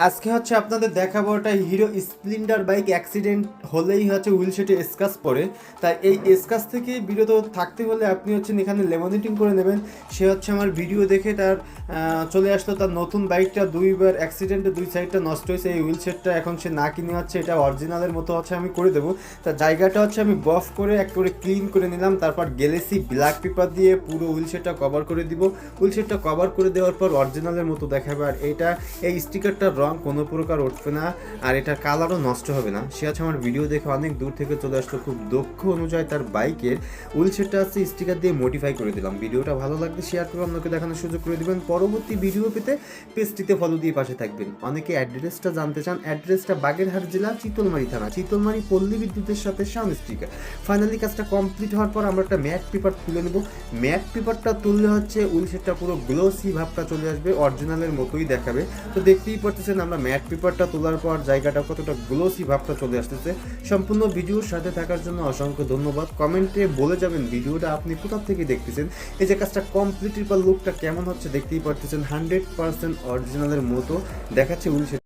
আজকে হচ্ছে আপনাদের দেখাবো একটা হিরো স্প্লেন্ডার বাইক অ্যাক্সিডেন্ট হলেই হচ্ছে হুইল সেটে স্ক্র্যাচ পড়ে। তাই এই স্ক্র্যাচ থেকে বিরত থাকতে হলে আপনি হচ্ছেন এখানে লেমনেটিং করে নেবেন। সে হচ্ছে আমার ভিডিও দেখে তার চলে আসলো তার নতুন বাইকটা দুইবার অ্যাক্সিডেন্টে দুই সাইডটা নষ্ট হয়েছে। এই হুইল সেটটা এখন সে না কিনে হচ্ছে এটা অরিজিনালের মতো হচ্ছে আমি করে দেবো। তার জায়গাটা হচ্ছে আমি বফ করে এক করে ক্লিন করে নিলাম, তারপর গ্যালেসি ব্ল্যাক পেপার দিয়ে পুরো হুইল সেটটা কভার করে দিব। হুইল সেটটা কভার করে দেওয়ার পর অরিজিনালের মতো দেখাবে। আর এই স্টিকারটার রং কোনো প্রকার উঠবে না, আর এটার কালারও নষ্ট হবে না। সে আছে আমার ভিডিও দেখে অনেক দূর থেকে চলে আসলো, খুব দক্ষ অনুযায়ী তার বাইকের হুইল সেটটা আছে স্টিকার দিয়ে মডিফাই করে দিলাম। ভিডিওটা ভালো লাগলে শেয়ার করে অন্যকে দেখানোর সুযোগ করে দিবেন। পরবর্তী ভিডিও পেতে পেজটিতে ফলো দিয়ে পাশে থাকবেন। অনেকে অ্যাড্রেসটা জানতে চান, অ্যাড্রেসটা বাগেরহাট জেলা চিতলমারি থানা, চিতলমারি পল্লী বিদ্যুতের সাথে সাউন্ড স্টিকার। ফাইনালি কাজটা কমপ্লিট হওয়ার পর আমরা একটা ম্যাট পেপার তুলে নেব। ম্যাট পেপারটা তুললে হচ্ছে হুইল সেটটা পুরো গ্লোসি ভাবটা চলে আসবে, অরিজিনালের মতোই দেখাবে। তো দেখতেই পারতেছেন আমরা ম্যাট পেপারটা তোলার পর জায়গাটা কতটা গ্লোসি ভাবটা চলে আসতেছে। সম্পূর্ণ ভিডিওর সাথে থাকার জন্য অসংখ্য ধন্যবাদ। কমেন্টে বলে যাবেন ভিডিওটা আপনি কোথা থেকে দেখতেছেন। এই যে কাজটা কমপ্লিটের পর লুকটা কেমন হচ্ছে দেখতেই পারতেছেন, 100% অরিজিনালের মতো দেখাচ্ছে হুইল সেট।